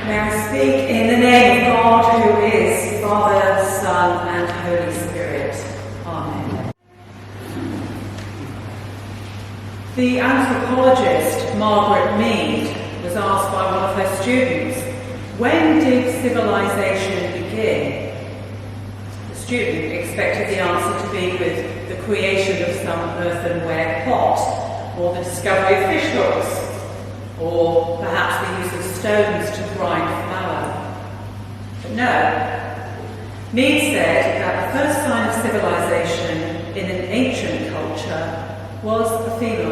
May I speak in the name of God, who is Father, Son, and Holy Spirit. Amen. The anthropologist Margaret Mead was asked by one of her students, when did civilization begin? The student expected the answer to be with the creation of some earthenware pot, or the discovery of fish hooks, or perhaps the use of stones to grind flour. But no. Mead said that the first sign of civilization in an ancient culture was a femur.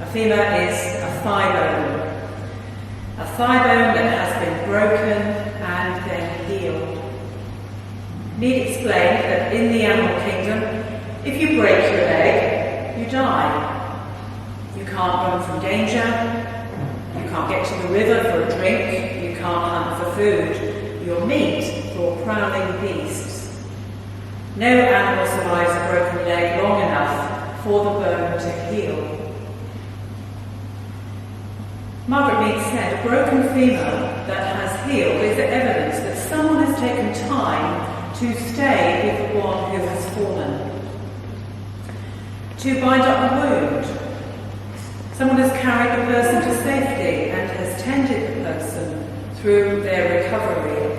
A femur is a thigh bone. A thigh bone that has been broken and then healed. Mead explained that in the animal kingdom, if you break your leg, you die. You can't run from danger. You can't get to the river for a drink, you can't hunt for food, you're meat for prowling beasts. No animal survives a broken leg long enough for the bone to heal. Margaret Mead said a broken femur that has healed is evidence that someone has taken time to stay with the one who has fallen, to bind up the wound. Someone has carried the person to safety and has tended the person through their recovery.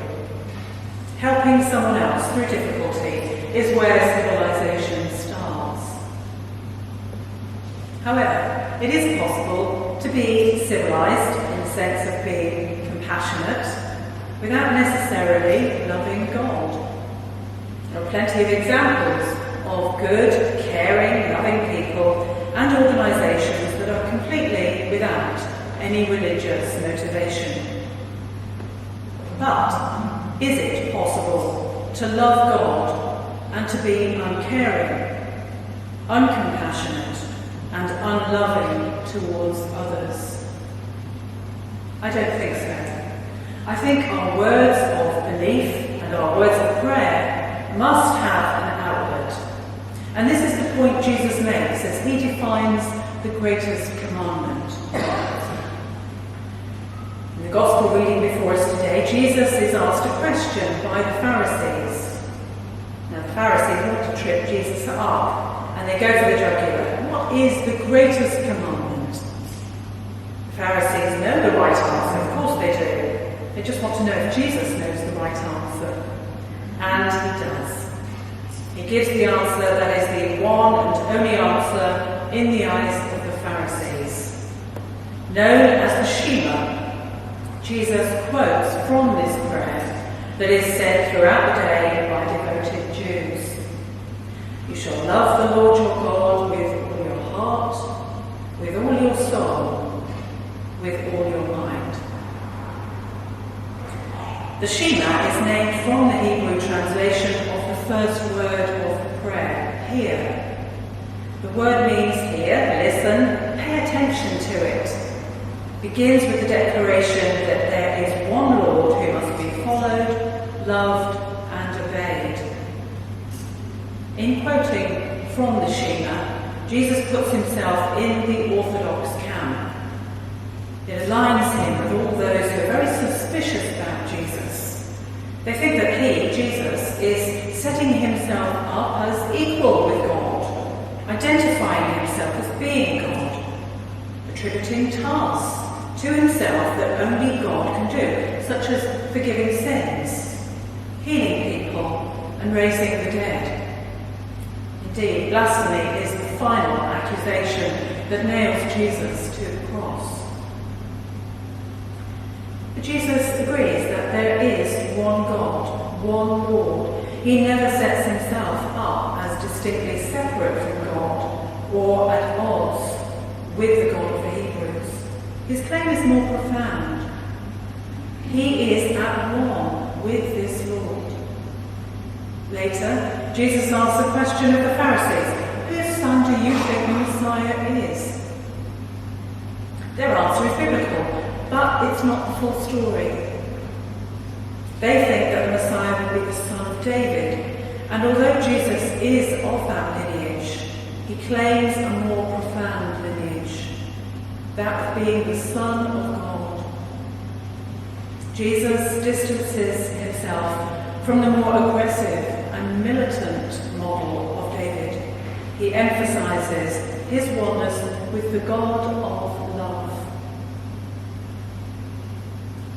Helping someone else through difficulty is where civilization starts. However, it is possible to be civilized in the sense of being compassionate without necessarily loving God. There are plenty of examples of good, caring, loving people and organisations that are completely without any religious motivation. But is it possible to love God and to be uncaring, uncompassionate and unloving towards others? I don't think so. I think our words of belief and our words of prayer must have an outlet. And this is the point Jesus makes as he defines the greatest commandment. In the Gospel reading before us today, Jesus is asked a question by the Pharisees. Now the Pharisees want to trip Jesus up, and they go for the jugular. What is the greatest commandment? The Pharisees know the right answer, of course they do. They just want to know if Jesus knows the right answer. And he does. He gives the answer that is the one and only answer in the eyes of the Pharisees. Known as the Shema, Jesus quotes from this prayer that is said throughout the day by devoted Jews. You shall love the Lord your God with all your heart, with all your soul, with all your mind. The Shema is named from the Hebrew translation of the first word of the prayer, hear. The word means hear, listen, pay attention to it. Begins with the declaration that there is one Lord who must be followed, loved, and obeyed. In quoting from the Shema, Jesus puts himself in the Orthodox camp. It aligns him with all those who are very suspicious about Jesus. They think that he, Jesus, is setting himself up as equal with God, identifying himself as being God, attributing tasks to himself that only God can do, such as forgiving sins, healing people, and raising the dead. Indeed, blasphemy is the final accusation that nails Jesus to the cross. But Jesus agrees that there is one God, one Lord. He never sets himself up as distinctly separate from God or at odds with the God of the Hebrews. His claim is more profound. He is at one with this Lord. Later, Jesus asks the question of the Pharisees, whose son do you think the Messiah is? Their answer is biblical, but it's not the full story. They think that the Messiah will be the son of David, and although Jesus is of that lineage, he claims a more profound lineage, that of being the Son of God. Jesus distances himself from the more aggressive and militant model of David. He emphasizes his oneness with the God of love.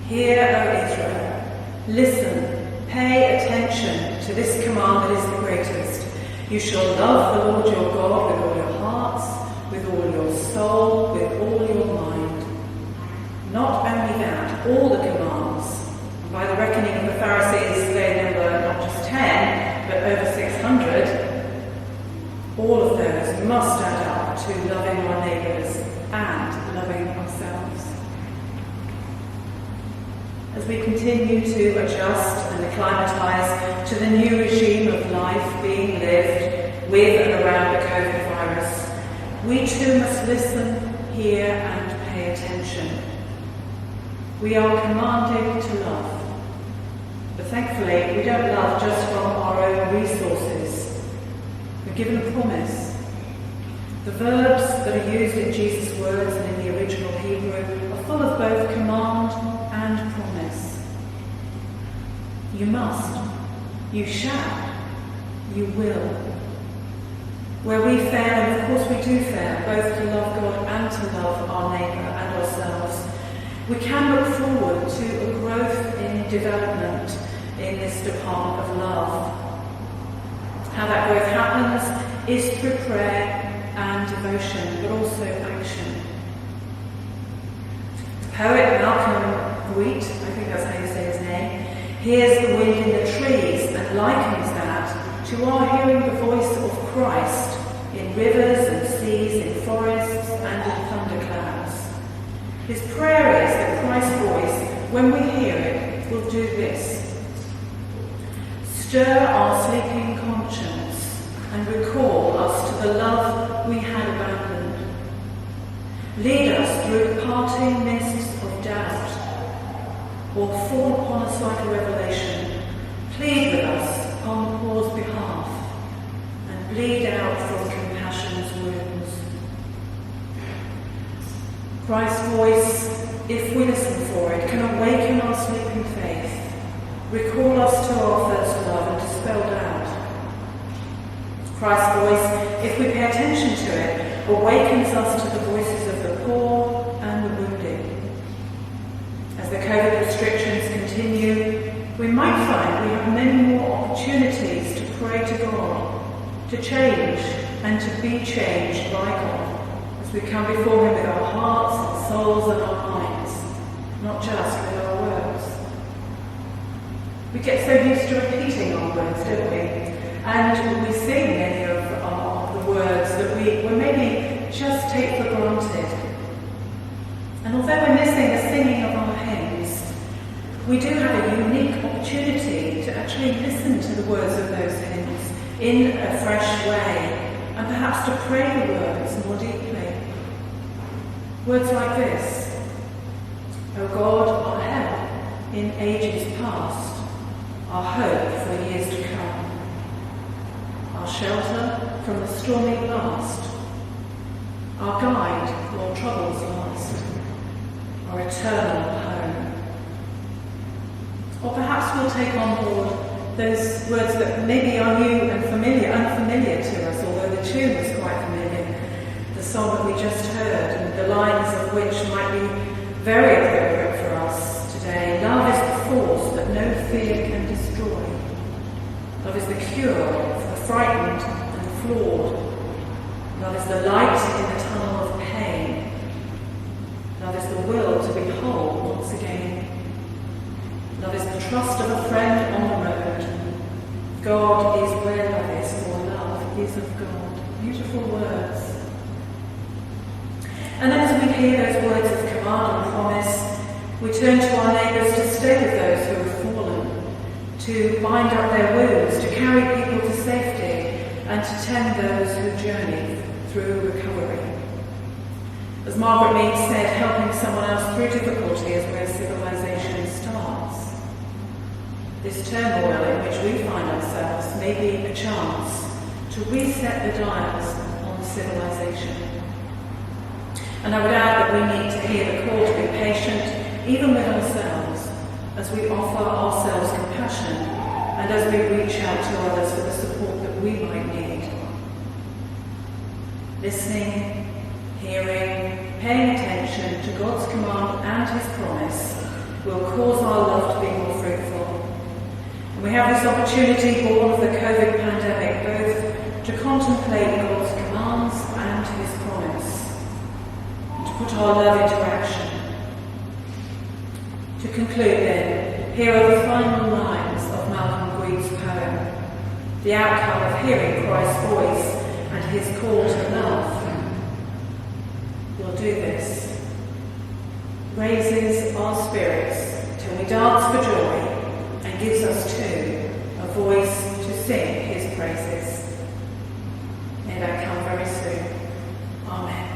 Hear, O Israel, listen, pay attention to this command that is the greatest. You shall love the Lord your God with all your hearts, with all your soul, with all your mind. Not only that, all the commands. By the reckoning of the Pharisees, they number not just 10, but over 600. All of those must add up to loving our neighbours and loving ourselves. As we continue to adjust and acclimatise to the new regime of life being lived with and around the COVID virus, we too must listen, hear and pay attention. We are commanded to love. But thankfully, we don't love just from our own resources. We're given a promise. The verbs that are used in Jesus' words and in the original Hebrew are full of both command and promise. You must, you shall, you will. Where we fail, and of course we do fail, both to love God and to love our neighbour and ourselves, we can look forward to a growth in development in this department of love. How that growth happens is through prayer and devotion, but also action. The poet Malcolm Guite, I think that's how you say his name, hears the wind in the trees and likens that to our hearing the voice of Christ in rivers and seas, in forests and in thunderclouds. His prayer is that Christ's voice, when we hear it, will do this: stir our sleeping conscience and recall us to the love we had abandoned. Lead us through parting mists of doubt, or fall upon us like a revelation. Plead with us upon Paul's behalf, and bleed out from compassion's wounds. Christ's voice, if we listen for it, can awaken our sleeping faith, recall us to our first love and dispel doubt. Christ's voice, if we pay attention to it, awakens us to the voices of the poor and the wounded. As the COVID restrictions continue, we might find we have many more opportunities to pray to God, to change and to be changed by God, as we come before Him with our hearts and souls and our minds, not just with our words. We get so used to repeating our words, don't we? And we sing many of the words that we maybe just take for granted. And although we're missing the singing of our hymns, we do have a unique opportunity to actually listen to the words of those hymns in a fresh way, and perhaps to pray the words more deeply. Words like this: O God, our help in ages past, our hope for years to come, our shelter from the stormy blast, our guide while troubles last, our eternal home. Or perhaps we'll take on board those words that maybe are new and unfamiliar to us, although the tune is quite familiar. The song that we just heard, and the lines of which might be very appropriate for us today. Love is the force that no fear can destroy. Love is the cure for the frightened and the flawed. Love is the light in the tunnel of pain. Love is the will to be whole once again. Love is the trust of a friend on the road. God is where love is, for love is of God. Beautiful words. And then as we hear those words of command and promise, we turn to our neighbours to stay with those who have fallen, to bind up their wounds, to carry people to safety, and to tend those who journey through recovery. As Margaret Mead said, helping someone else through difficulty is where civilization starts. This turmoil in which we find ourselves may be a chance to reset the dials on civilization. And I would add that we need to hear the call to be patient, even with ourselves, as we offer ourselves compassion and as we reach out to others for the support that we might need. Listening, hearing, paying attention to God's command and his promise will cause our love to be more fruitful. And we have this opportunity born of the COVID pandemic both to contemplate God's commands and his promise, and to put our love into action. To conclude then, here are the final lines of Malcolm Green's poem, the outcome of hearing Christ's voice and his call to love. We'll do this. Raises our spirits till we dance for joy and gives us too a voice to sing his praises. May that come very soon. Amen.